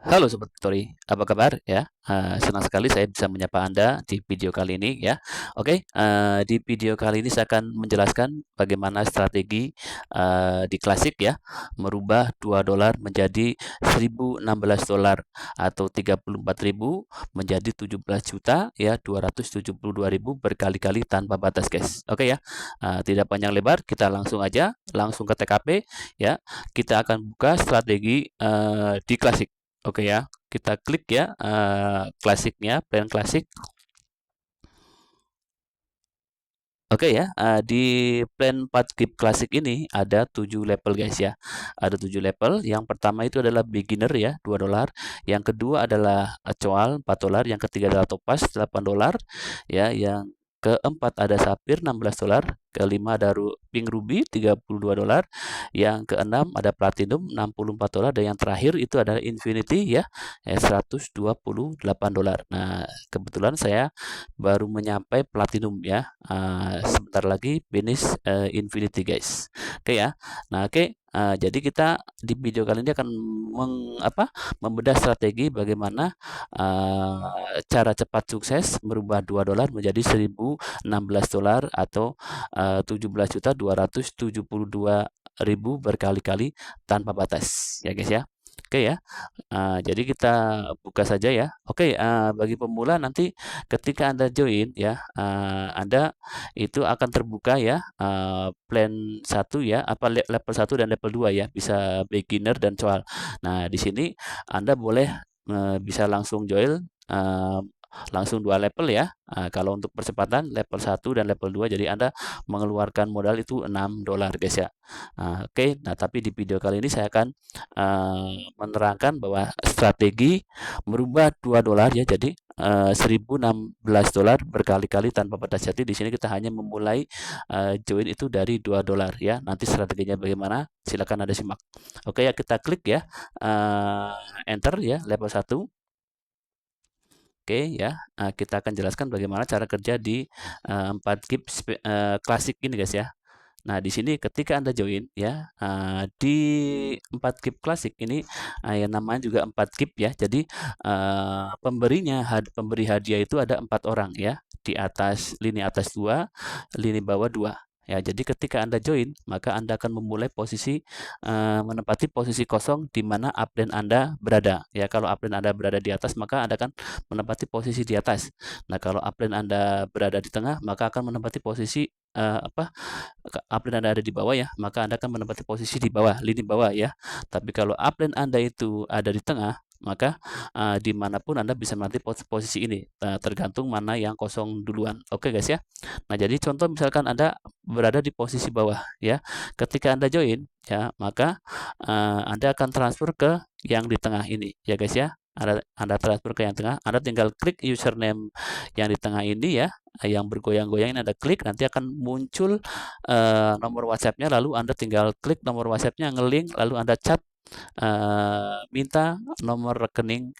Halo Sobat Story, apa kabar ya? Senang sekali saya bisa menyapa Anda di video kali ini ya. Oke, di video kali ini saya akan menjelaskan bagaimana strategi di klasik ya, merubah $2 menjadi $1.016 atau 34.000 menjadi 17 juta ya 272.000 berkali-kali tanpa batas guys. Oke ya, tidak panjang lebar, kita langsung aja langsung ke TKP ya. Kita akan buka strategi di klasik. Oke ya, kita klik ya klasiknya, plan klasik. Oke ya, di plan 4 gig klasik ini ada 7 level guys ya. Ada 7 level. Yang pertama itu adalah beginner ya, $2. Yang kedua adalah coal $4. Yang ketiga adalah topaz $8 ya. Yang keempat ada sapphire $16. Kelima ada pink ruby $32. Yang keenam ada platinum $64 dan yang terakhir itu adalah infinity ya, $128. Nah, kebetulan saya baru menyampai platinum ya. Sebentar lagi finish infinity guys. Oke ya. Nah, oke. Jadi kita di video kali ini akan membedah strategi bagaimana cara cepat sukses merubah $2 menjadi $1.016 atau 17.272.000 berkali-kali tanpa batas ya guys ya. Oke ya. Jadi kita buka saja ya. Oke, bagi pemula nanti ketika Anda join ya, Anda itu akan terbuka ya plan 1 ya, level 1 dan level 2 ya, bisa beginner dan coal. Nah, di sini Anda boleh bisa langsung join langsung 2 level ya. Kalau untuk percepatan level 1 dan level 2 jadi Anda mengeluarkan modal itu $6 guys ya. Oke. Nah, tapi di video kali ini saya akan menerangkan bahwa strategi merubah $2 ya jadi $1.016 berkali-kali tanpa batas. Jadi di sini kita hanya memulai join itu dari $2 ya. Nanti strateginya bagaimana? Silakan Anda simak. Oke ya, kita klik ya enter ya level 1. Oke ya, kita akan jelaskan bagaimana cara kerja di 4 gig klasik ini guys ya. Nah, di sini ketika Anda join ya, di 4 gig klasik ini yang namanya juga 4 gig ya. Jadi pemberi hadiah itu ada 4 orang ya. Di atas lini atas 2, lini bawah 2. Ya, jadi ketika Anda join, maka Anda akan menempati posisi kosong di mana upline Anda berada. Ya, kalau upline Anda berada di atas, maka Anda akan menempati posisi di atas. Nah, kalau upline Anda berada di tengah, maka akan menempati posisi upline Anda ada di bawah ya, maka Anda akan menempati posisi di bawah, lini bawah ya. Tapi kalau upline Anda itu ada di tengah, maka dimanapun Anda bisa menempati posisi ini, tergantung mana yang kosong duluan. Oke guys ya. Nah, jadi contoh misalkan Anda berada di posisi bawah ya. Ketika Anda join ya, maka Anda akan transfer ke yang di tengah ini ya guys ya. Anda transfer ke yang tengah, Anda tinggal klik username yang di tengah ini ya, yang bergoyang-goyang ini Anda klik, nanti akan muncul nomor WhatsApp-nya, lalu Anda tinggal klik nomor WhatsApp-nya, ngelink, lalu Anda chat minta nomor rekening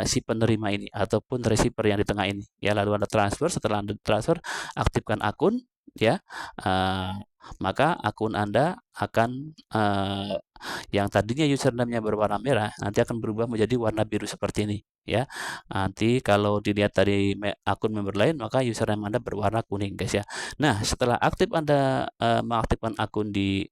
si penerima ini ataupun receiver yang di tengah ini ya, lalu Anda transfer. Setelah Anda transfer, aktifkan akun ya, maka akun Anda akan yang tadinya username-nya berwarna merah nanti akan berubah menjadi warna biru seperti ini ya. Nanti kalau dilihat dari akun member lain, maka username Anda berwarna kuning guys ya. Nah, setelah Anda mengaktifkan akun di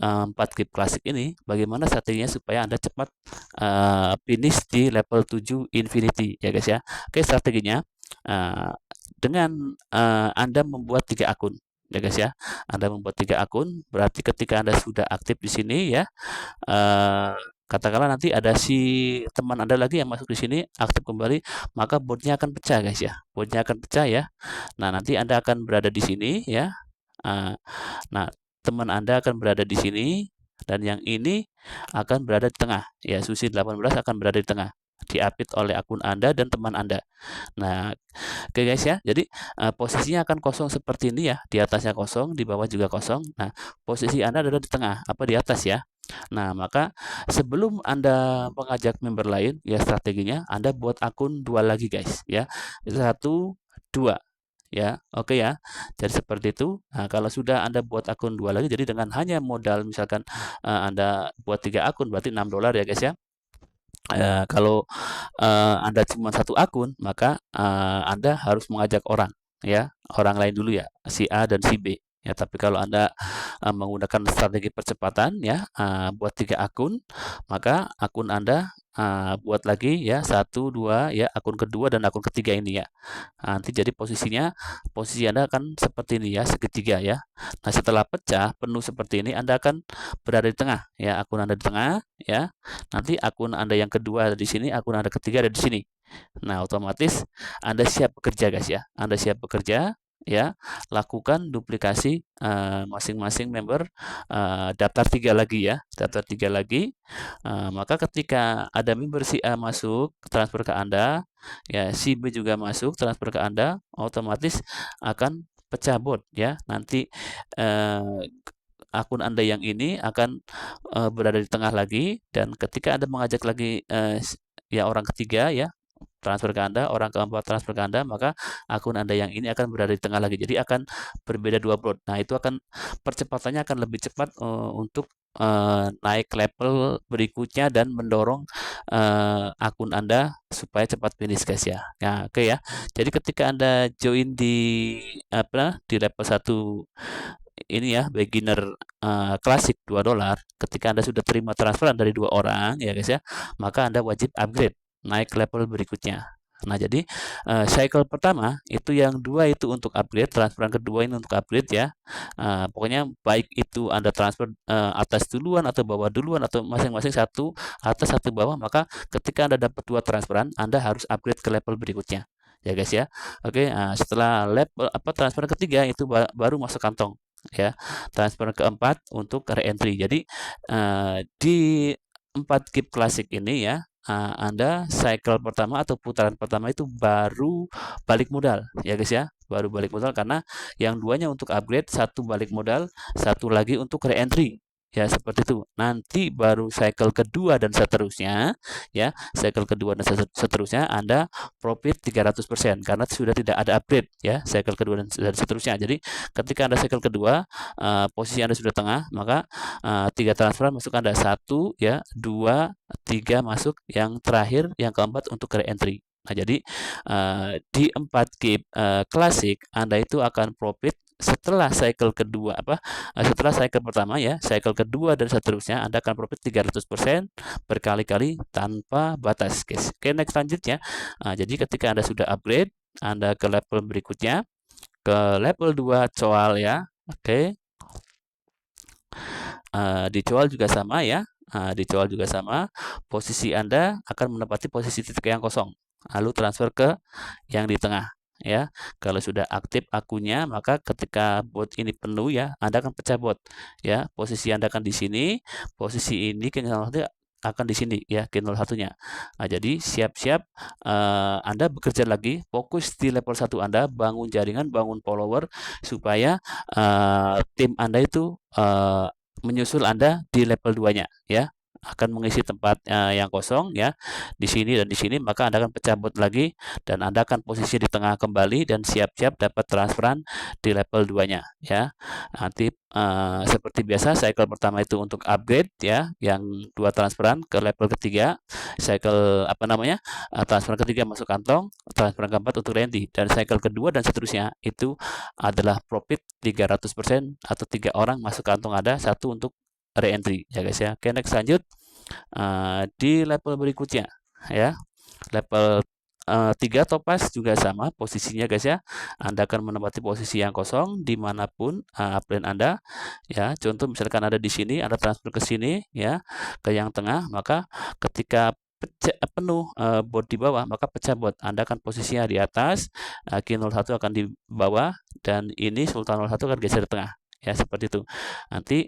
4 gig klasik ini, bagaimana strateginya supaya Anda cepat finish di level 7 infinity ya guys ya. Oke, strateginya dengan Anda membuat 3 akun ya guys ya. Anda membuat 3 akun, berarti ketika Anda sudah aktif di sini ya, katakanlah nanti ada si teman Anda lagi yang masuk di sini aktif kembali, maka botnya akan pecah guys ya. Botnya akan pecah ya. Nah, nanti Anda akan berada di sini ya. Nah, teman Anda akan berada di sini dan yang ini akan berada di tengah. Ya, Susi 18 akan berada di tengah. Diapit oleh akun Anda dan teman Anda. Nah, oke guys ya. Jadi posisinya akan kosong seperti ini ya. Di atasnya kosong, di bawah juga kosong. Nah, posisi Anda adalah di tengah, di atas ya. Nah, maka sebelum Anda mengajak member lain, ya strateginya Anda buat akun 2 lagi guys ya. 1, 2 ya. Oke ya. Jadi seperti itu. Nah, kalau sudah Anda buat akun 2 lagi, jadi dengan hanya modal misalkan Anda buat 3 akun berarti $6 ya guys ya. Kalau Anda cuma satu akun, maka Anda harus mengajak orang, ya, orang lain dulu ya, si A dan si B. Ya, tapi kalau Anda menggunakan strategi percepatan, ya, buat 3 akun, maka akun Anda buat lagi ya 1, 2, ya, akun kedua dan akun ketiga ini ya. Nanti jadi posisi Anda akan seperti ini ya, segitiga ya. Nah, setelah pecah penuh seperti ini, Anda akan berada di tengah ya, akun Anda di tengah ya. Nanti akun Anda yang kedua ada di sini, akun Anda ketiga ada di sini. Nah, otomatis Anda siap bekerja guys ya. Anda siap bekerja ya. Lakukan duplikasi masing-masing member, daftar 3 lagi ya, daftar 3 lagi. Maka ketika ada member si A masuk transfer ke Anda, ya si B juga masuk transfer ke Anda, otomatis akan pecah bot ya. Nanti eh, akun Anda yang ini akan berada di tengah lagi, dan ketika Anda mengajak lagi ya orang ketiga ya transfer ke Anda, orang keempat transfer ke Anda, maka akun Anda yang ini akan berada di tengah lagi. Jadi akan berbeda 2 plot. Nah, itu akan percepatannya akan lebih cepat untuk naik level berikutnya dan mendorong akun Anda supaya cepat finish guys ya. Nah, oke ya. Jadi ketika Anda join di level 1 ini ya, beginner klasik $2, ketika Anda sudah terima transferan dari 2 orang ya guys ya, maka Anda wajib upgrade naik level berikutnya. Nah, jadi cycle pertama itu yang 2 itu untuk upgrade, transferan kedua ini untuk upgrade ya. Pokoknya baik itu Anda transfer atas duluan atau bawah duluan atau masing-masing satu atas satu bawah, maka ketika Anda dapat 2 transferan, Anda harus upgrade ke level berikutnya. Ya guys ya. Oke, setelah level transfer ketiga itu baru masuk kantong ya. Transfer keempat untuk re-entry. Jadi di 4 GIP klasik ini ya, Anda cycle pertama atau putaran pertama itu baru balik modal ya guys ya, baru balik modal karena yang duanya untuk upgrade, satu balik modal, satu lagi untuk re-entry. Ya, seperti itu. Nanti baru cycle kedua dan seterusnya ya, cycle kedua dan seterusnya Anda profit 300% karena sudah tidak ada upgrade ya, cycle kedua dan seterusnya. Jadi ketika Anda cycle kedua, posisi Anda sudah tengah, maka 3 transferan masuk Anda, 1 ya, 2, 3 masuk, yang terakhir yang keempat untuk re-entry. Nah, jadi di 4 GIP klasik Anda itu akan profit setelah cycle kedua setelah cycle pertama ya, cycle kedua dan seterusnya Anda akan profit 300% berkali-kali tanpa batas, guys. Oke, next selanjutnya. Jadi ketika Anda sudah upgrade, Anda ke level berikutnya, ke level 2 coal ya. Oke. Dicoal juga sama ya. Dicoal juga sama. Posisi Anda akan menempati posisi titik yang kosong. Lalu transfer ke yang di tengah ya. Kalau sudah aktif akunnya, maka ketika bot ini penuh ya, Anda akan pecah bot ya. Posisi Anda akan di sini, posisi ini akan di sini ya, K01-nya. Nah, jadi siap-siap Anda bekerja lagi, fokus di level 1 Anda, bangun jaringan, bangun follower supaya tim Anda itu menyusul Anda di level 2-nya ya, akan mengisi tempat yang kosong ya di sini dan di sini, maka Anda akan pecah bot lagi dan Anda akan posisi di tengah kembali dan siap-siap dapat transferan di level 2-nya ya. Nanti seperti biasa cycle pertama itu untuk upgrade ya, yang 2 transferan ke level ketiga, cycle transferan ketiga masuk kantong, transferan keempat untuk Randy, dan cycle kedua dan seterusnya itu adalah profit 300% atau 3 orang masuk kantong Anda, satu untuk re-entry ya guys ya. Oke, next lanjut di level berikutnya ya, level 3 topaz juga sama posisinya guys ya. Anda akan menempati posisi yang kosong dimanapun upline Anda ya. Contoh misalkan ada di sini, Anda transfer ke sini ya, ke yang tengah, maka ketika penuh bot di bawah, maka pecah bot. Anda akan posisinya di atas, Q01 akan di bawah, dan ini Sultan 01 akan geser di tengah ya, seperti itu. Nanti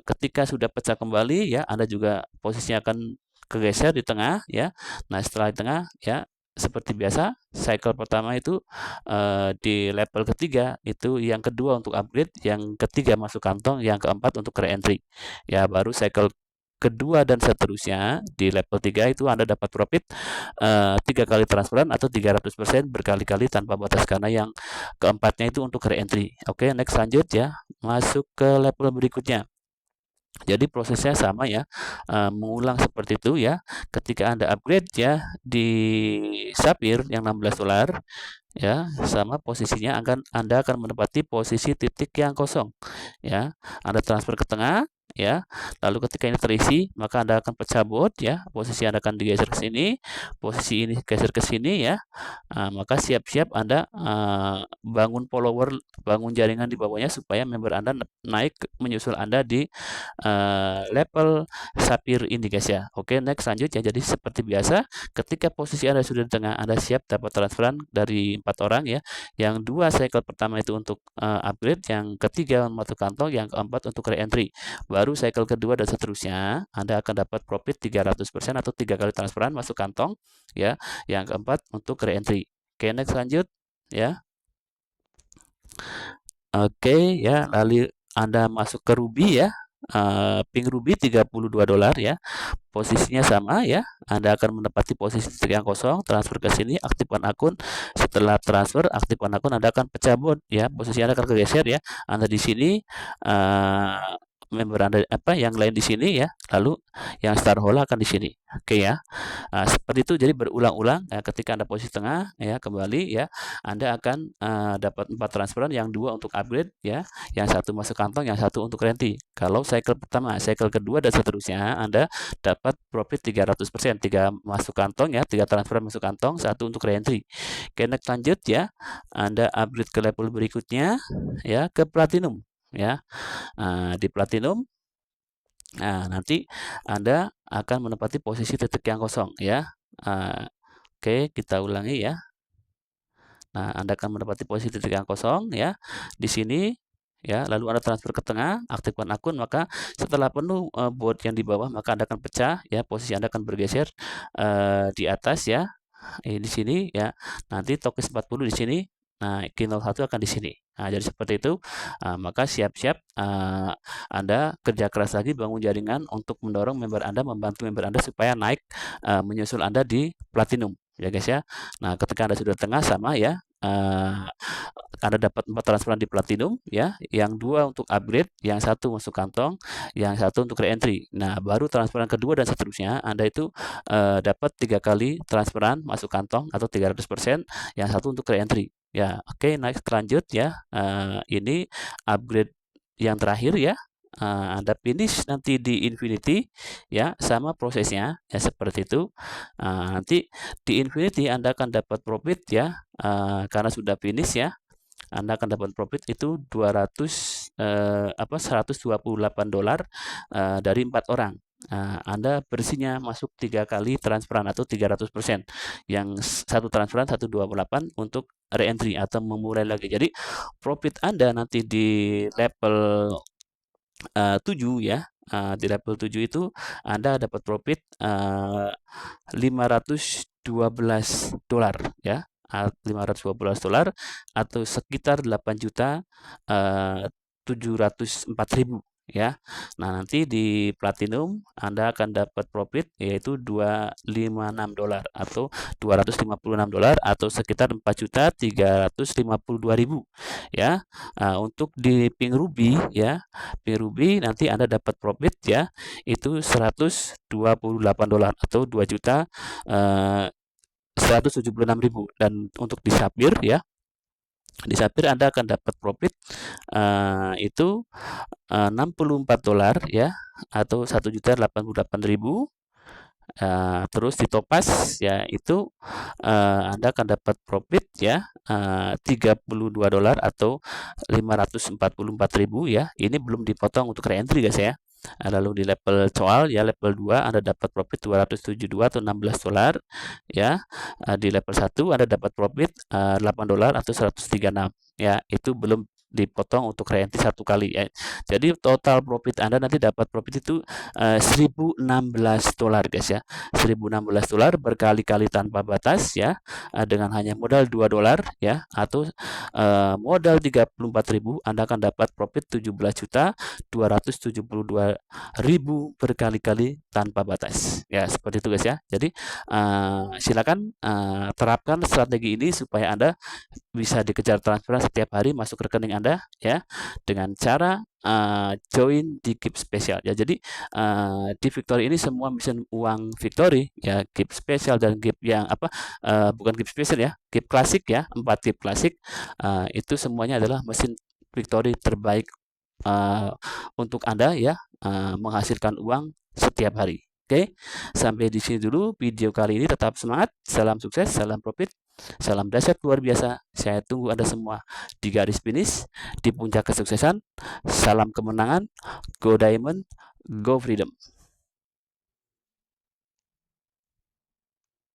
ketika sudah pecah kembali ya, Anda juga posisinya akan kegeser di tengah ya. Nah, setelah di tengah ya, seperti biasa cycle pertama itu di level ketiga, itu yang kedua untuk upgrade, yang ketiga masuk kantong, yang keempat untuk re-entry ya. Baru cycle kedua dan seterusnya di level 3 itu Anda dapat profit 3 kali transferan atau 300% berkali-kali tanpa batas, karena yang keempatnya itu untuk re-entry. Oke, next lanjut ya, masuk ke level berikutnya. Jadi prosesnya sama ya, mengulang seperti itu ya. Ketika Anda upgrade ya di Sapphire yang $16 ya, sama posisinya Anda akan menempati posisi titik yang kosong ya. Anda transfer ke tengah ya. Lalu ketika ini terisi, maka Anda akan pecah bot ya. Posisi Anda akan digeser ke sini, posisi ini geser ke sini ya. Maka siap-siap Anda bangun follower, bangun jaringan di bawahnya supaya member Anda naik menyusul Anda di level Sapphire ini guys ya. Oke, next lanjut ya. Jadi seperti biasa, ketika posisi Anda sudah di tengah, Anda siap dapat transferan dari 4 orang ya. Yang dua cycle pertama itu untuk upgrade, yang ketiga masuk kantong, yang keempat untuk re-entry. Baru cycle kedua dan seterusnya, Anda akan dapat profit 300% atau 3 kali transferan masuk kantong ya. Yang keempat untuk re-entry. Oke, next lanjut ya. Oke ya, lalu Anda masuk ke Ruby ya. Ping Ruby $32 ya. Posisinya sama ya. Anda akan menempati posisi titik yang kosong, transfer ke sini, aktifkan akun. Setelah transfer, aktifkan akun, Anda akan pecah bot ya. Posisi Anda akan kegeser ya. Anda di sini, member Anda yang lain di sini ya. Lalu yang Starhole akan di sini. Oke ya. Seperti itu, jadi berulang-ulang ya. Ketika Anda posisi tengah ya, kembali ya, Anda akan dapat 4 transferan, yang 2 untuk upgrade ya, yang 1 masuk kantong, yang 1 untuk renti. Kalau cycle pertama, cycle kedua dan seterusnya, Anda dapat profit 300%, 3 masuk kantong ya, 3 transferan masuk kantong, 1 untuk re-entry. Oke, next lanjut ya. Anda upgrade ke level berikutnya ya, ke platinum ya. Di platinum, nanti Anda akan menempati posisi titik yang kosong ya. Oke, kita ulangi ya. Nah, Anda akan menempati posisi titik yang kosong ya. Di sini ya, lalu Anda transfer ke tengah, aktifkan akun, maka setelah penuh bot yang di bawah, maka Anda akan pecah ya, posisi Anda akan bergeser di atas ya. Di sini ya. Nanti tokens 40 di sini. Nah, Q01 akan di sini. Nah, jadi seperti itu. Maka siap-siap Anda kerja keras lagi, bangun jaringan untuk mendorong member Anda, membantu member Anda supaya naik menyusul Anda di platinum ya guys ya. Nah, ketika Anda sudah tengah sama ya, Anda dapat 4 transferan di platinum ya, yang 2 untuk upgrade, yang 1 masuk kantong, yang 1 untuk re-entry. Nah, baru transferan kedua dan seterusnya, Anda itu dapat 3 kali transferan masuk kantong atau 300%, yang 1 untuk re-entry. Ya, oke, next lanjut ya. Ini upgrade yang terakhir ya. Anda finish nanti di Infinity ya, sama prosesnya ya seperti itu. Nanti di Infinity Anda akan dapat profit ya, karena sudah finish ya. Anda akan dapat profit itu $128 dari 4 orang. Anda bersihnya masuk 3 kali transferan atau 300%. Yang 1 transferan 128 untuk re-entry atau memulai lagi. Jadi profit Anda nanti di level 7 ya. Di level 7 itu Anda dapat profit $512 ya. $512 atau sekitar 8.704.000 ya. Nah, nanti di platinum Anda akan dapat profit yaitu $256 atau $256 atau sekitar 4.352.000 ya. Untuk di Ping Ruby ya, Ping Ruby nanti Anda dapat profit ya, itu $128 atau 176.000. Dan untuk di Sapphire ya, di Sapphire Anda akan dapat profit itu $64 ya, atau 1.088.000. Terus di Topaz ya, itu Anda akan dapat profit ya $32 atau 544.000 ya. Ini belum dipotong untuk re-entry guys ya. Lalu di level coal ya, level 2 Anda dapat profit 272 atau $16 ya. Di level 1 Anda dapat profit $8 atau 136 ya. Itu belum dipotong untuk re-entry 1 kali ya. Jadi total profit Anda nanti dapat profit itu $1.016 guys ya. $1.016 berkali-kali tanpa batas ya, dengan hanya modal $2 ya, atau modal 34.000 Anda akan dapat profit 17.272.000 berkali-kali tanpa batas ya, seperti itu guys ya. Jadi silakan terapkan strategi ini supaya Anda bisa dikejar transferan setiap hari masuk rekening Anda ya dengan cara join di Gift Spesial ya. Jadi di Victory ini semua mesin uang Victory ya, Gift Spesial dan Gift yang bukan Gift Spesial ya, Gift Klasik ya, 4 Gift Klasik itu semuanya adalah mesin Victory terbaik untuk Anda ya, menghasilkan uang setiap hari. Oke, sampai di sini dulu video kali ini. Tetap semangat, salam sukses, salam profit, salam dahsyat luar biasa. Saya tunggu Anda semua di garis finish, di puncak kesuksesan. Salam kemenangan, go diamond, go freedom.